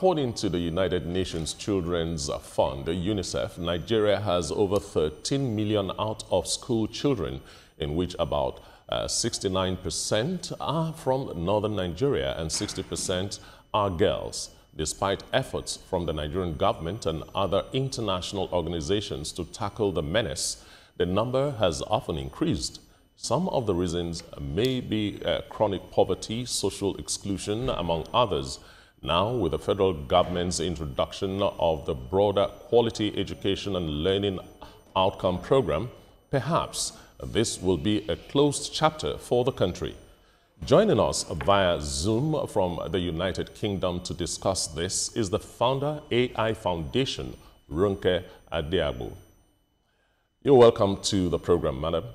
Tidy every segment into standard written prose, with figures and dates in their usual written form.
according to the United Nations Children's Fund, UNICEF, Nigeria has over 13 million out-of-school children, in which about 69% are from northern Nigeria and 60% are girls. Despite efforts from the Nigerian government and other international organizations to tackle the menace, the number has often increased. Some of the reasons may be chronic poverty, social exclusion, among others. Now, with the federal government's introduction of the broader Quality Education and Learning Outcome Program, perhaps this will be a closed chapter for the country. Joining us via Zoom from the United Kingdom to discuss this is the founder, AI Foundation, Ronke Adeagbo. You're welcome to the program, madam.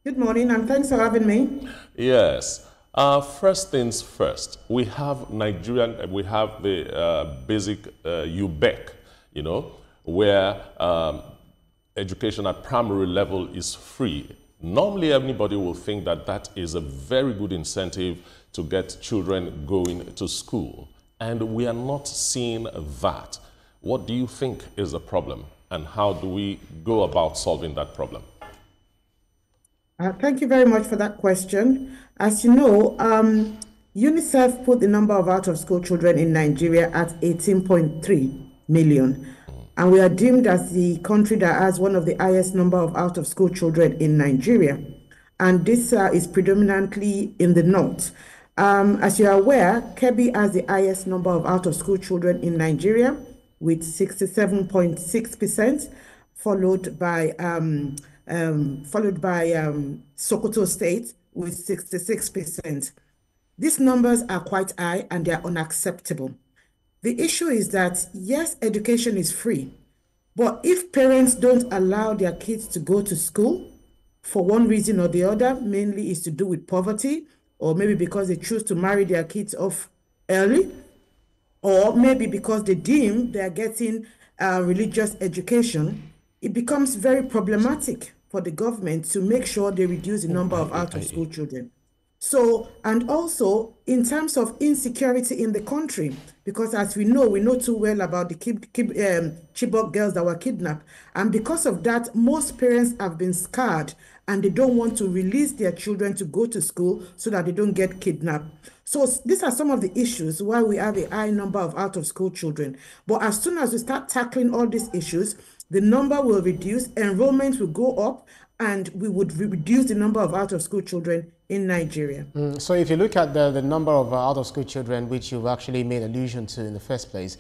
Good morning, and thanks for having me. Yes. First things first, we have the basic UBEC, where education at primary level is free. Normally, everybody will think that that is a very good incentive to get children going to school. And we are not seeing that. What do you think is the problem? And how do we go about solving that problem? Thank you very much for that question. As you know, UNICEF put the number of out-of-school children in Nigeria at 18.3 million. And we are deemed as the country that has one of the highest number of out-of-school children in Nigeria. And this is predominantly in the north. As you are aware, Kebbi has the highest number of out-of-school children in Nigeria with 67.6%, followed by Sokoto State with 66%. These numbers are quite high and they are unacceptable. The issue is that, yes, education is free, but if parents don't allow their kids to go to school for one reason or the other, mainly is to do with poverty, or maybe because they choose to marry their kids off early, or maybe because they deem they are getting religious education, it becomes very problematic for the government to make sure they reduce the number of out-of-school children. So, and also in terms of insecurity in the country, because as we know too well about the Chibok girls that were kidnapped. And because of that, most parents have been scarred and they don't want to release their children to go to school so that they don't get kidnapped. So these are some of the issues why we have a high number of out-of-school children. But as soon as we start tackling all these issues, the number will reduce, enrollment will go up, and we would reduce the number of out-of-school children in Nigeria. So if you look at the number of out-of-school children, which you've actually made allusion to in the first place,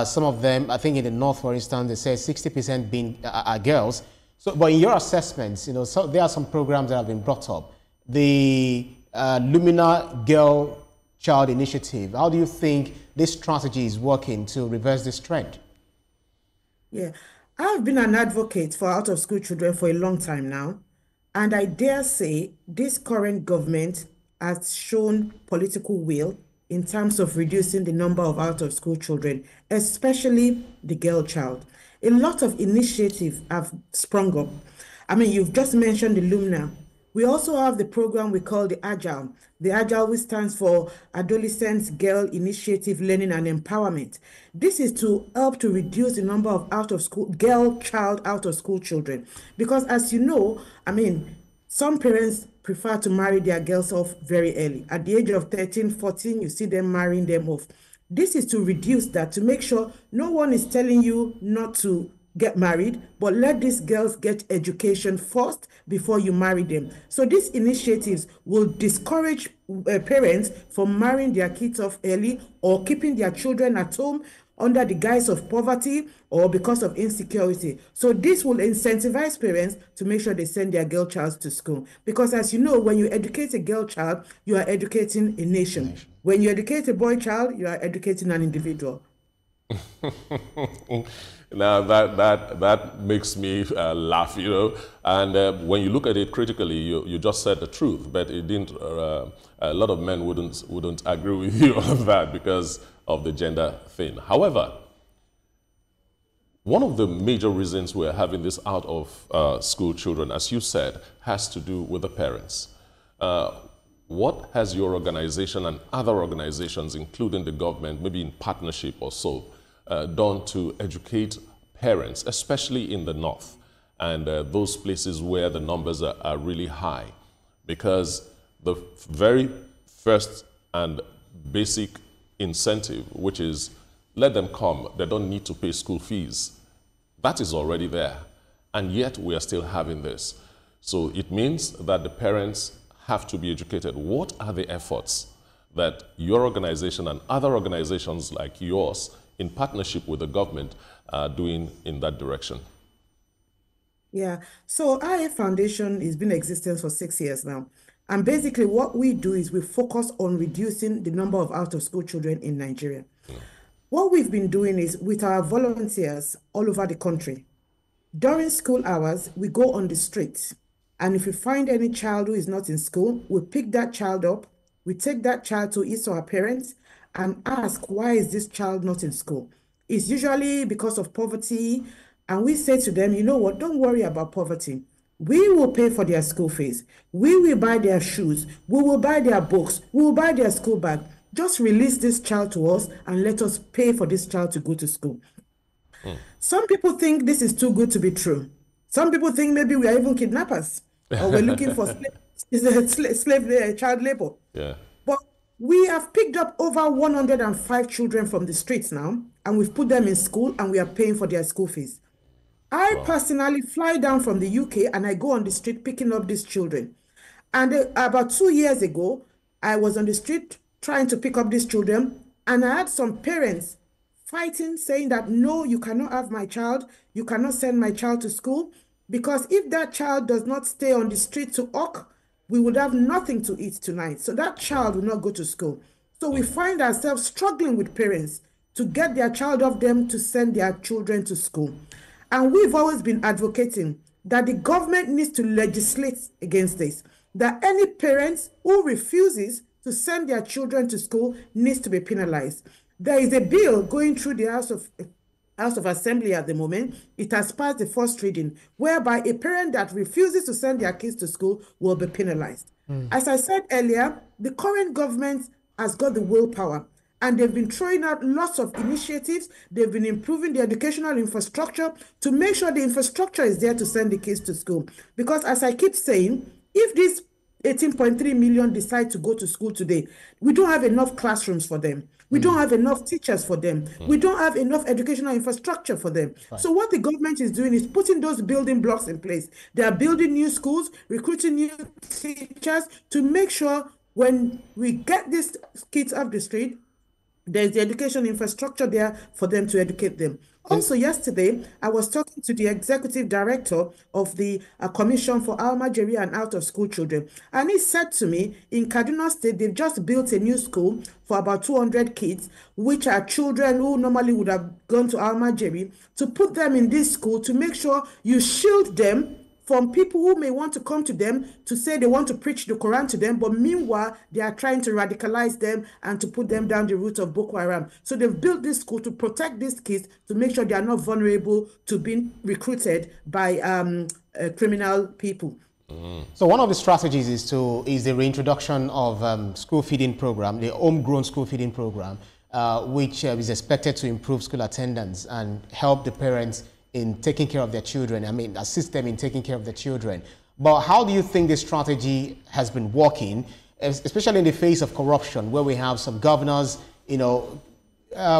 some of them, I think in the north, for instance, they say 60% are girls. So, but in your assessments, so there are some programs that have been brought up. The Lumina Girl Child Initiative, how do you think this strategy is working to reverse this trend? Yeah. I've been an advocate for out-of-school children for a long time now, and I dare say this current government has shown political will in terms of reducing the number of out-of-school children, especially the girl child. A lot of initiatives have sprung up. I mean, you've just mentioned the Lumina. We also have the program we call the Agile. The Agile, which stands for Adolescent Girl Initiative Learning and Empowerment. This is to help to reduce the number of girl child out-of-school children. Because as you know, I mean, some parents prefer to marry their girls off very early. At the age of 13, 14, you see them marrying them off. This is to reduce that, to make sure no one is telling you not to get married, but let these girls get education first before you marry them. So these initiatives will discourage parents from marrying their kids off early or keeping their children at home under the guise of poverty or because of insecurity. So this will incentivize parents to make sure they send their girl child to school. Because as you know, when you educate a girl child, you are educating a nation. When you educate a boy child, you are educating an individual. Now that makes me laugh, And when you look at it critically, you just said the truth, but it didn't. A lot of men wouldn't agree with you on that because of the gender thing. However, one of the major reasons we're having this out of school children, as you said, has to do with the parents. what has your organization and other organizations, including the government, maybe in partnership or so, done to educate parents, especially in the north and those places where the numbers are really high? Because the very first and basic incentive, which is let them come, they don't need to pay school fees, that is already there. And yet we are still having this. So it means that the parents have to be educated. What are the efforts that your organization and other organizations like yours in partnership with the government are doing in that direction? Yeah, so IA Foundation has been in existence for 6 years now. And basically what we do is we focus on reducing the number of out-of-school children in Nigeria. What we've been doing is with our volunteers all over the country, during school hours, we go on the streets. And if we find any child who is not in school, we pick that child up, we take that child to his or her parents and ask, why is this child not in school? It's usually because of poverty. And we say to them, you know what, don't worry about poverty. We will pay for their school fees. We will buy their shoes. We will buy their books. We will buy their school bag. Just release this child to us and let us pay for this child to go to school. Some people think this is too good to be true. Some people think maybe we are even kidnappers or we're looking for child labor. Yeah. But we have picked up over 105 children from the streets now, and we've put them in school and we are paying for their school fees. I personally fly down from the UK and I go on the street picking up these children. And about 2 years ago, I was on the street trying to pick up these children, and I had some parents fighting, saying that, no, you cannot have my child. You cannot send my child to school, because if that child does not stay on the street to hawk, we would have nothing to eat tonight. So that child will not go to school. So we find ourselves struggling with parents to get their child off them to send their children to school. And we've always been advocating that the government needs to legislate against this, that any parents who refuses to send their children to school needs to be penalized. There is a bill going through the House of Assembly at the moment. It has passed the first reading, whereby a parent that refuses to send their kids to school will be penalized. As I said earlier, the current government has got the willpower, and they've been throwing out lots of initiatives. They've been improving the educational infrastructure to make sure the infrastructure is there to send the kids to school. Because as I keep saying, if these 18.3 million decide to go to school today, we don't have enough classrooms for them. We don't have enough teachers for them. We don't have enough educational infrastructure for them. Right. So what the government is doing is putting those building blocks in place. They are building new schools, recruiting new teachers to make sure when we get these kids off the street, there's the education infrastructure there for them to educate them. Also, yesterday, I was talking to the executive director of the Commission for Almajiri and Out-of-School Children. And he said to me, in Kaduna State, they've just built a new school for about 200 kids, which are children who normally would have gone to Almajiri, to put them in this school to make sure you shield them from people who may want to come to them to say they want to preach the Quran to them, but meanwhile, they are trying to radicalize them and to put them down the route of Boko Haram. So they've built this school to protect these kids, to make sure they are not vulnerable to being recruited by criminal people. So one of the strategies is the reintroduction of school feeding program, the homegrown school feeding program, which is expected to improve school attendance and help the parents in taking care of their children, assist them in taking care of their children. But how do you think this strategy has been working, especially in the face of corruption, where we have some governors,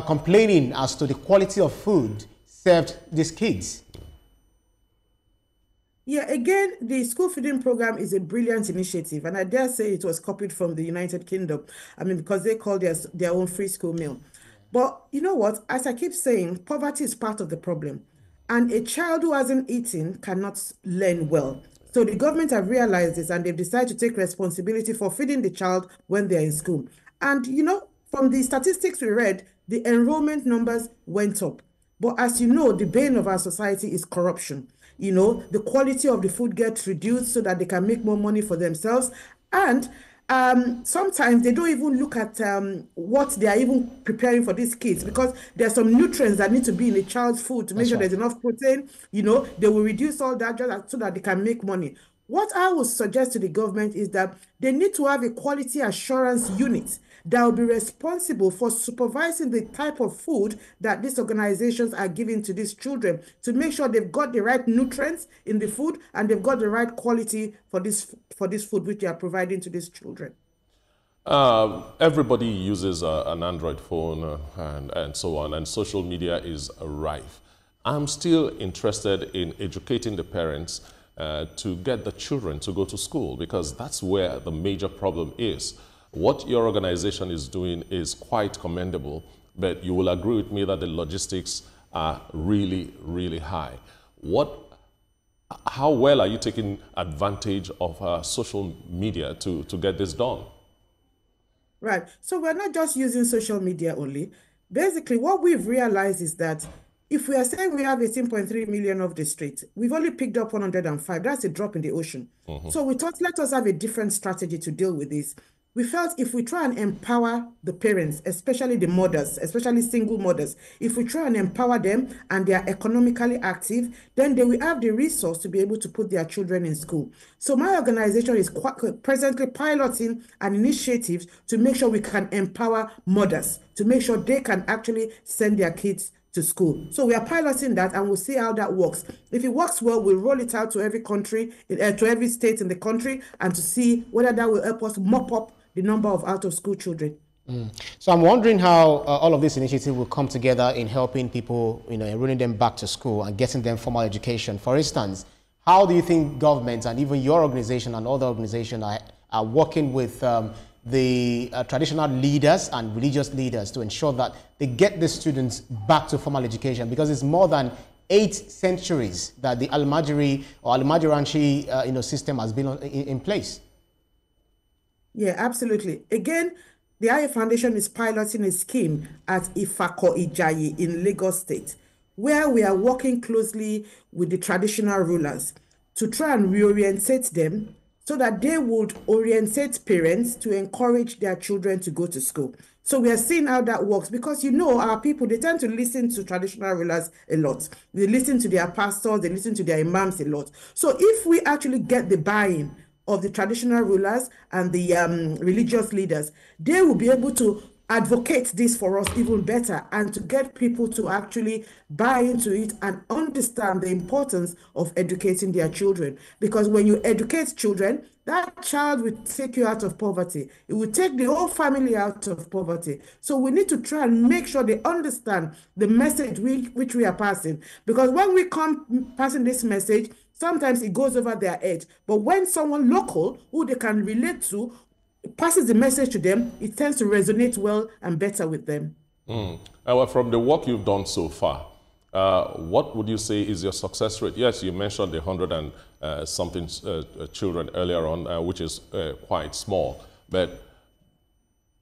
complaining as to the quality of food served these kids? Yeah, again, the school feeding program is a brilliant initiative, and I dare say it was copied from the United Kingdom. Because they call their own free school meal. But you know what? As I keep saying, poverty is part of the problem. And a child who hasn't eaten cannot learn well. So the government have realized this, and they've decided to take responsibility for feeding the child when they're in school. And, from the statistics we read, the enrollment numbers went up. But as you know, the bane of our society is corruption. The quality of the food gets reduced so that they can make more money for themselves. And sometimes they don't even look at what they are even preparing for these kids, because there's some nutrients that need to be in a child's food to make sure there's enough protein. They will reduce all that just so that they can make money. What I would suggest to the government is that they need to have a quality assurance unit that will be responsible for supervising the type of food that these organizations are giving to these children, to make sure they've got the right nutrients in the food and they've got the right quality for this food which they are providing to these children. Everybody uses an Android phone and so on, and social media is rife. I'm still interested in educating the parents to get the children to go to school, because that's where the major problem is. What your organization is doing is quite commendable, but you will agree with me that the logistics are really, really high. How well are you taking advantage of social media to get this done? Right. So we're not just using social media only. Basically, what we've realized is that if we are saying we have 18.3 million off the street, we've only picked up 105. That's a drop in the ocean. So we thought, let us have a different strategy to deal with this. We felt if we try and empower the parents, especially the mothers, especially single mothers, if we try and empower them and they are economically active, then they will have the resource to be able to put their children in school. So my organization is presently piloting an initiative to make sure we can empower mothers, to make sure they can actually send their kids to school. So we are piloting that and we'll see how that works. If it works well, we'll roll it out to every country, to every state in the country, and to see whether that will help us mop up the number of out-of-school children. So I'm wondering how all of this initiative will come together in helping people, enrolling them back to school and getting them formal education. For instance, how do you think governments and even your organization and other organizations are working with the traditional leaders and religious leaders to ensure that they get the students back to formal education? Because it's more than 8 centuries that the Al-Majiri or Al-Majiranchi system has been in place. Yeah, absolutely. Again, the IA Foundation is piloting a scheme at Ifako Ijayi in Lagos State, where we are working closely with the traditional rulers to try and reorientate them so that they would orientate parents to encourage their children to go to school. So we are seeing how that works, because our people, they tend to listen to traditional rulers a lot. They listen to their pastors, they listen to their imams a lot. So if we actually get the buy-in of the traditional rulers and the religious leaders, they will be able to advocate this for us even better and to get people to actually buy into it and understand the importance of educating their children. Because when you educate children, that child will take you out of poverty. It will take the whole family out of poverty. So we need to try and make sure they understand the message which we are passing. Because when we come passing this message, sometimes it goes over their head. But when someone local who they can relate to passes the message to them, it tends to resonate well and better with them. Well, from the work you've done so far, what would you say is your success rate? Yes, you mentioned the 100 and something children earlier on, which is quite small. But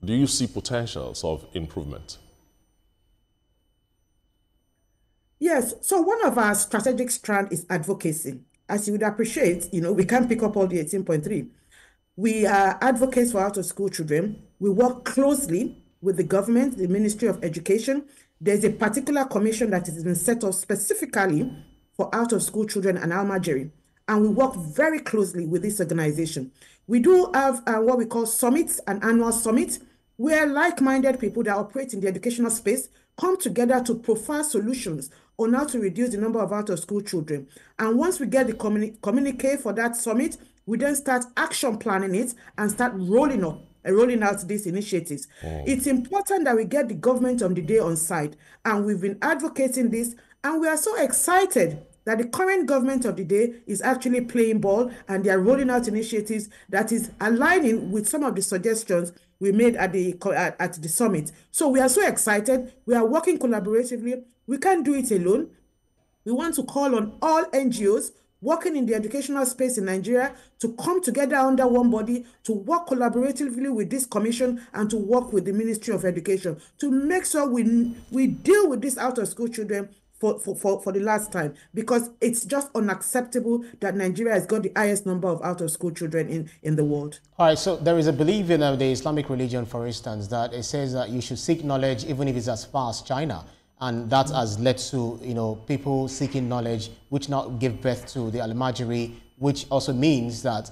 do you see potentials of improvement? Yes. So one of our strategic strands is advocacy. As you would appreciate, we can't pick up all the 18.3. We are advocates for out-of-school children. We work closely with the government, the Ministry of Education. There's a particular commission that has been set up specifically for out-of-school children and Al-Majiri, and we work very closely with this organization. We do have what we call summits, an annual summit, where like-minded people that operate in the educational space come together to profile solutions on how to reduce the number of out-of-school children. And once we get the communique for that summit, we then start action planning it and start rolling out these initiatives. It's important that we get the government of the day on side, and we've been advocating this, and we are so excited that the current government of the day is actually playing ball, and they are rolling out initiatives that is aligning with some of the suggestions we made at the summit. So we are so excited. We are working collaboratively. We can't do it alone. We want to call on all NGOs working in the educational space in Nigeria to come together under one body, to work collaboratively with this commission and to work with the Ministry of Education to make sure we deal with these out-of-school children for the last time, because it's just unacceptable that Nigeria has got the highest number of out-of-school children in the world. All right, so there is a belief in the Islamic religion, for instance, that it says that you should seek knowledge even if it's as far as China. And that has led to, people seeking knowledge, which now give birth to the Al-Majiri which also means that,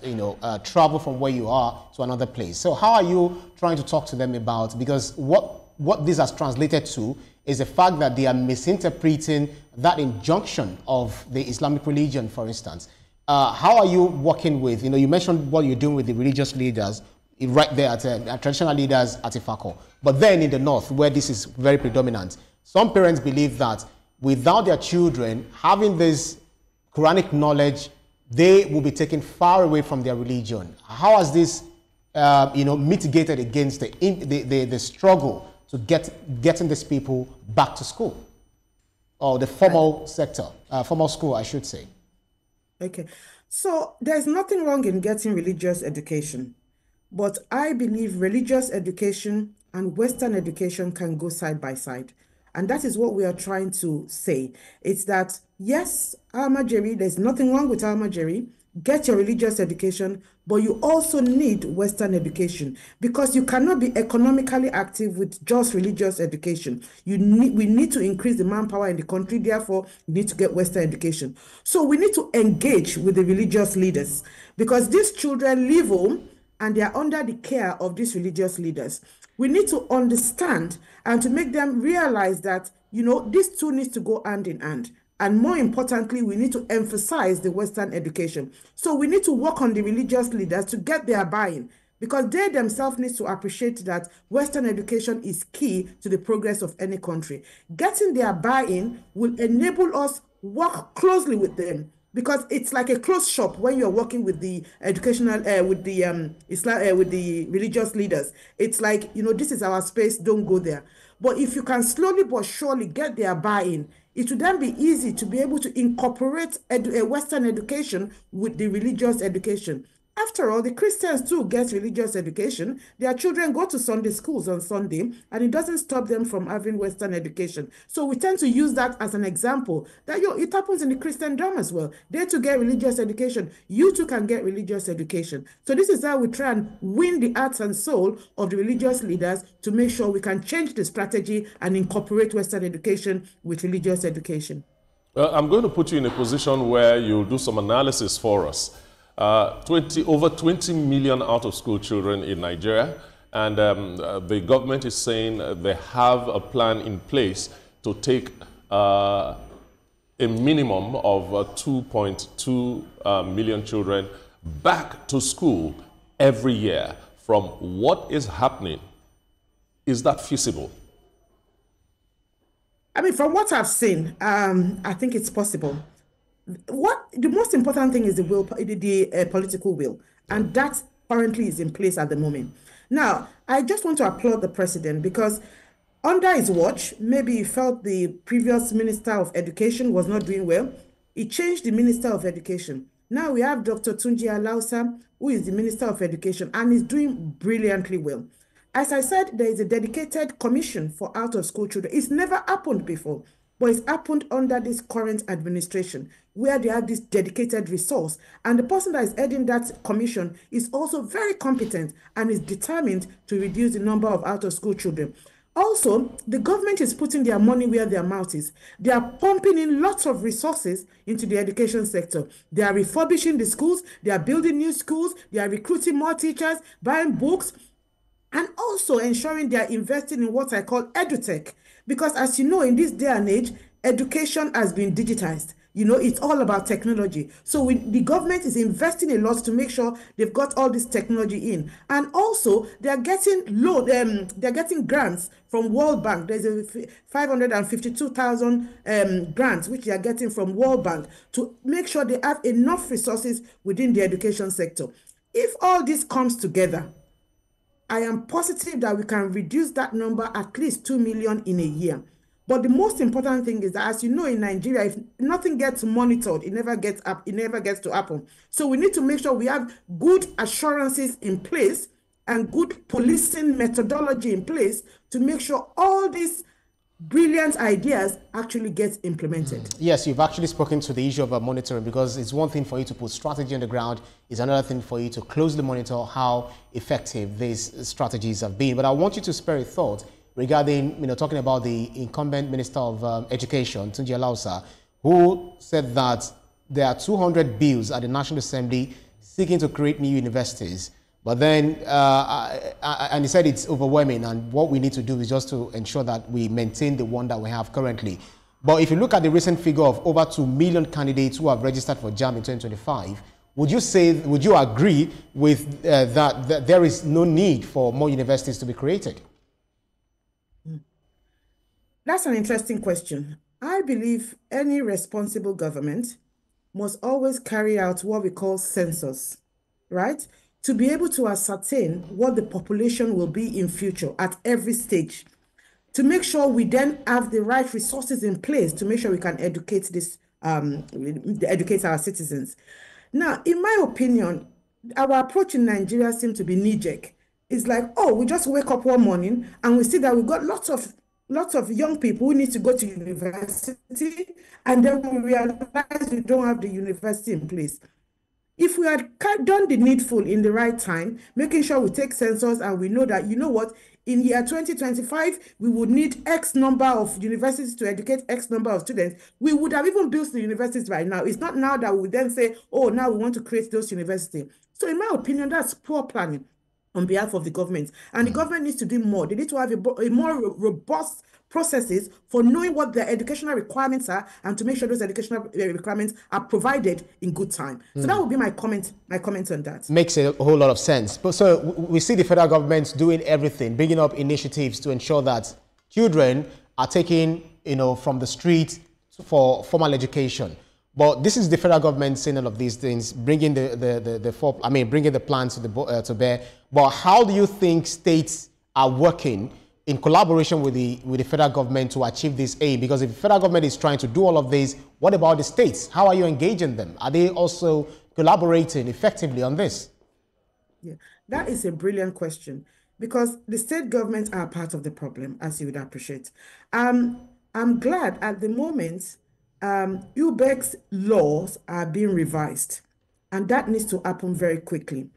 travel from where you are to another place. So how are you trying to talk to them about, because what this has translated to is the fact that they are misinterpreting that injunction of the Islamic religion, for instance. How are you working with, you mentioned what you're doing with the religious leaders right there at traditional leaders at Ifako, but then in the north where this is very predominant, some parents believe that without their children having this Quranic knowledge, they will be taken far away from their religion. How has this, mitigated against the struggle to getting these people back to school, or the formal sector, formal school, I should say? Okay, so there's nothing wrong in getting religious education, but I believe religious education and Western education can go side by side. And that is what we are trying to say. It's that, yes, Almajiri, there's nothing wrong with Almajiri. Get your religious education, but you also need Western education, because you cannot be economically active with just religious education. We need to increase the manpower in the country. Therefore, you need to get Western education. So we need to engage with the religious leaders, because these children live home and they are under the care of these religious leaders. We need to understand and to make them realize that, these two needs to go hand in hand. And more importantly, we need to emphasize the Western education. So we need to work on the religious leaders to get their buy-in, because they themselves need to appreciate that Western education is key to the progress of any country. Getting their buy-in will enable us work closely with them, because it's like a closed shop when you're working with the educational, with the religious leaders. It's like, this is our space, don't go there. But if you can slowly but surely get their buy-in, it will then be easy to be able to incorporate Western education with the religious education. After all, the Christians too get religious education. Their children go to Sunday schools on Sunday, and it doesn't stop them from having Western education. So we tend to use that as an example that it happens in the Christendom as well. They too get religious education. You too can get religious education. So this is how we try and win the hearts and soul of the religious leaders to make sure we can change the strategy and incorporate Western education with religious education. Well, I'm going to put you in a position where you'll do some analysis for us. Over 20 million out-of-school children in Nigeria, and the government is saying they have a plan in place to take a minimum of 2.2 million children back to school every year. From what is happening, is that feasible? I mean, from what I've seen, I think it's possible. The most important thing is the will, the political will, and that currently is in place at the moment. Now, I just want to applaud the president, because under his watch, maybe he felt the previous Minister of Education was not doing well. He changed the Minister of Education. Now we have Dr. Tunji Alausa, who is the Minister of Education, and is doing brilliantly well. As I said, there is a dedicated commission for out-of-school children. It's never happened before, but it's happened under this current administration, where they have this dedicated resource. And the person that is heading that commission is also very competent and is determined to reduce the number of out-of-school children. Also, the government is putting their money where their mouth is. They are pumping in lots of resources into the education sector. They are refurbishing the schools, they are building new schools, they are recruiting more teachers, buying books, and also ensuring they are investing in what I call edutech. Because as you know, in this day and age, education has been digitized. It's all about technology. So the government is investing a lot to make sure they've got all this technology in. And also, they're getting they're getting grants from World Bank. There's a 552,000 grants which they are getting from World Bank to make sure they have enough resources within the education sector. If all this comes together, I am positive that we can reduce that number at least 2 million in a year. But the most important thing is that, as you know, in Nigeria, if nothing gets monitored, it never gets to happen. So we need to make sure we have good assurances in place and good policing methodology in place to make sure all these brilliant ideas actually get implemented. Yes, you've actually spoken to the issue of monitoring, because it's one thing for you to put strategy on the ground, it's another thing for you to closely monitor how effective these strategies have been. But I want you to spare a thought regarding, talking about the incumbent Minister of Education, Tunji Alausa, who said that there are 200 bills at the National Assembly seeking to create new universities. But then, and he said it's overwhelming, and what we need to do is just to ensure that we maintain the one that we have currently. But if you look at the recent figure of over 2 million candidates who have registered for JAMB in 2025, would you agree with that there is no need for more universities to be created? That's an interesting question. I believe any responsible government must always carry out what we call census, right? To be able to ascertain what the population will be in future at every stage, to make sure we then have the right resources in place to make sure we can educate educate our citizens. Now, in my opinion, our approach in Nigeria seems to be knee-jerk. It's like, oh, we just wake up one morning and we see that we've got lots of young people who need to go to university, and then we realize we don't have the university in place. If we had done the needful in the right time, making sure we take census and we know that, you know what, in year 2025, we would need X number of universities to educate X number of students, we would have even built the universities right now. It's not now that we then say, oh, now we want to create those universities. So in my opinion, that's poor planning on behalf of the government. And the government needs to do more. They need to have a more robust processes for knowing what their educational requirements are and to make sure those educational requirements are provided in good time. So that would be my comment on that. Makes a whole lot of sense. But so we see the federal government doing everything, bringing up initiatives to ensure that children are taken, from the street for formal education. But this is the federal government saying all of these things, bringing bringing the plans to bear. But how do you think states are working in collaboration with the federal government to achieve this aim? Because if the federal government is trying to do all of this, what about the states? How are you engaging them? Are they also collaborating effectively on this? Yeah, that is a brilliant question, because the state governments are part of the problem, as you would appreciate. I'm glad at the moment UBEC's laws are being revised, and that needs to happen very quickly,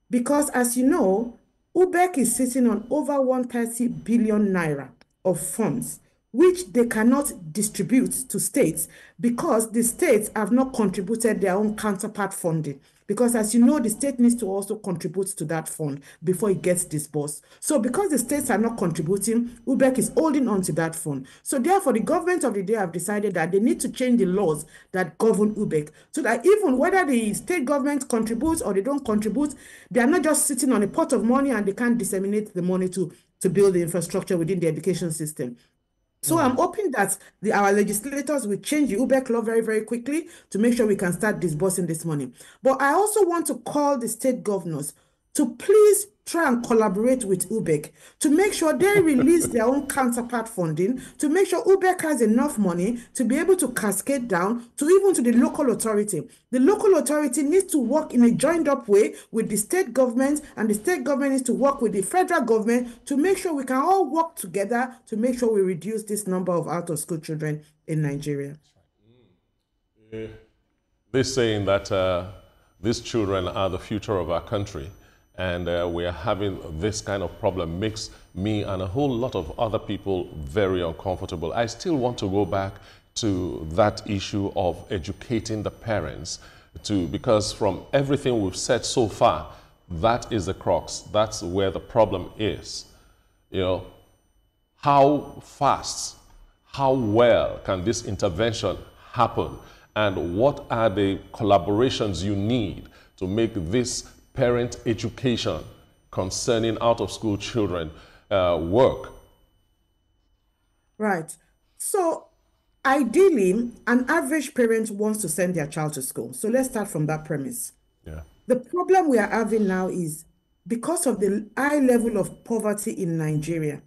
because as you know, UBEC is sitting on over 130 billion naira of funds, which they cannot distribute to states because the states have not contributed their own counterpart funding. Because as you know, the state needs to also contribute to that fund before it gets disbursed. So because the states are not contributing, UBEC is holding on to that fund. So therefore, the government of the day have decided that they need to change the laws that govern UBEC so that even whether the state government contributes or they don't contribute, they are not just sitting on a pot of money and they can't disseminate the money to build the infrastructure within the education system. So I'm hoping that our legislators will change the UBEC law very, very quickly to make sure we can start disbursing this money. But I also want to call the state governors to please try and collaborate with UBEC to make sure they release their own counterpart funding, to make sure UBEC has enough money to be able to cascade down to even to the local authority. The local authority needs to work in a joined up way with the state government, and the state government needs to work with the federal government to make sure we can all work together to make sure we reduce this number of out-of-school children in Nigeria. They're saying that these children are the future of our country. And we are having this kind of problem makes me and a whole lot of other people very uncomfortable. I still want to go back to that issue of educating the parents because from everything we've said so far, that is the crux. That's where the problem is. How fast, how well can this intervention happen? And what are the collaborations you need to make this parent education concerning out-of-school children work? Right. So ideally, an average parent wants to send their child to school. So let's start from that premise. Yeah. The problem we are having now is because of the high level of poverty in Nigeria,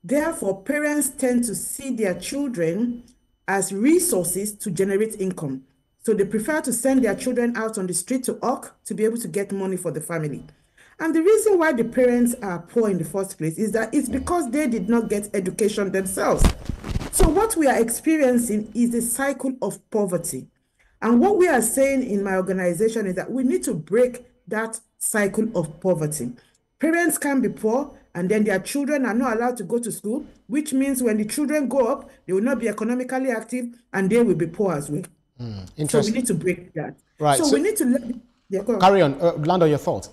therefore parents tend to see their children as resources to generate income. So they prefer to send their children out on the street to hawk to be able to get money for the family. And the reason why the parents are poor in the first place is that it's because they did not get education themselves. So what we are experiencing is a cycle of poverty. And what we are saying in my organization is that we need to break that cycle of poverty. Parents can be poor and then their children are not allowed to go to school, which means when the children grow up, they will not be economically active and they will be poor as well. So we need to break that. Right. So we need to let. Yeah, go on. Carry on. Land on your thought.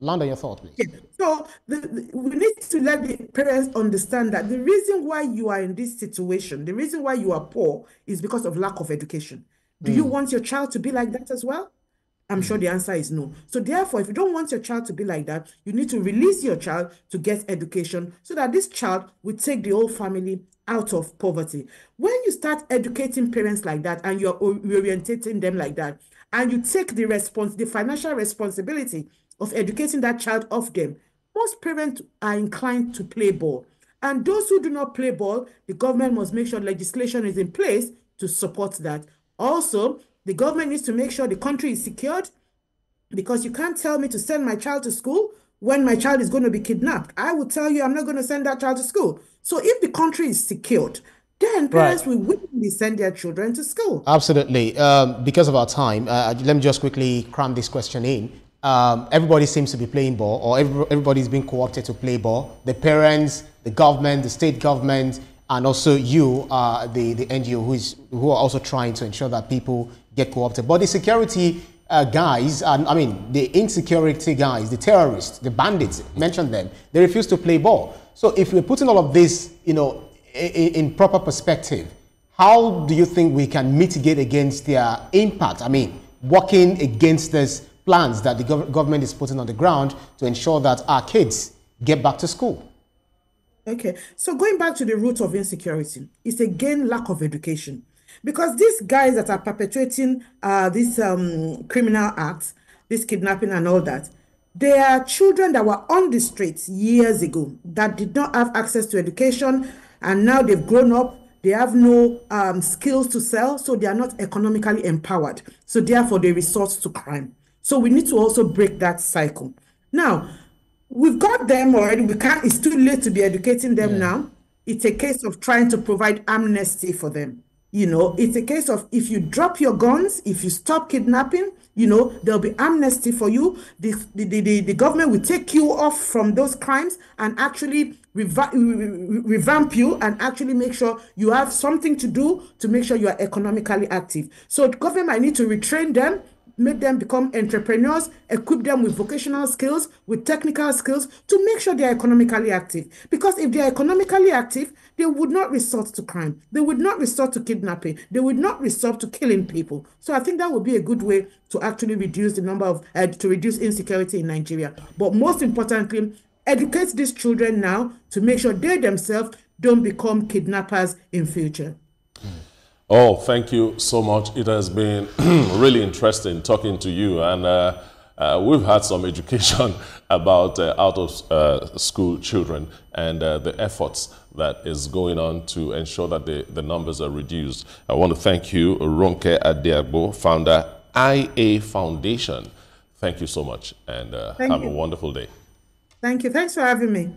Land on your thought, please. Yeah. So we need to let the parents understand that the reason why you are in this situation, the reason why you are poor, is because of lack of education. Do you want your child to be like that as well? I'm sure the answer is no. So therefore, if you don't want your child to be like that, you need to release your child to get education so that this child will take the whole family out of poverty. When you start educating parents like that and you're orientating them like that, and you take the financial responsibility of educating that child off them, most parents are inclined to play ball. And those who do not play ball, the government must make sure legislation is in place to support that. Also, the government needs to make sure the country is secured, because you can't tell me to send my child to school when my child is going to be kidnapped. I will tell you I'm not going to send that child to school. So if the country is secured, then parents will willingly send their children to school. Absolutely. Because of our time, let me just quickly cram this question in. Everybody seems to be playing ball, or everybody's being co-opted to play ball. The parents, the government, the state government, and also you, the NGO, who are also trying to ensure that people get co-opted. But the security guys, I mean, the insecurity guys, the terrorists, the bandits, mention them, they refuse to play ball. So if we're putting all of this, in proper perspective, how do you think we can mitigate against their impact? I mean, working against these plans that the government is putting on the ground to ensure that our kids get back to school. Okay, so going back to the root of insecurity, it's again lack of education. Because these guys that are perpetuating these criminal acts, this kidnapping and all that, they are children that were on the streets years ago that did not have access to education, and now they've grown up. They have no skills to sell, so they are not economically empowered. So therefore, they resort to crime. So we need to also break that cycle. Now, we've got them already. It's too late to be educating them now. It's a case of trying to provide amnesty for them. It's a case of, if you drop your guns, if you stop kidnapping, there'll be amnesty for you. The government will take you off from those crimes and actually revamp you and actually make sure you have something to do to make sure you are economically active. So the government might need to retrain them, make them become entrepreneurs, equip them with vocational skills, with technical skills to make sure they are economically active. Because if they are economically active, they would not resort to crime. They would not resort to kidnapping. They would not resort to killing people. So I think that would be a good way to actually reduce the number of, to reduce insecurity in Nigeria. But most importantly, educate these children now to make sure they themselves don't become kidnappers in future. Oh, thank you so much. It has been really interesting talking to you, and we've had some education about out-of-school children and the efforts that is going on to ensure that the numbers are reduced. I want to thank you, Ronke Adeagbo, founder, IA Foundation. Thank you so much, and have a wonderful day. Thank you. Thanks for having me.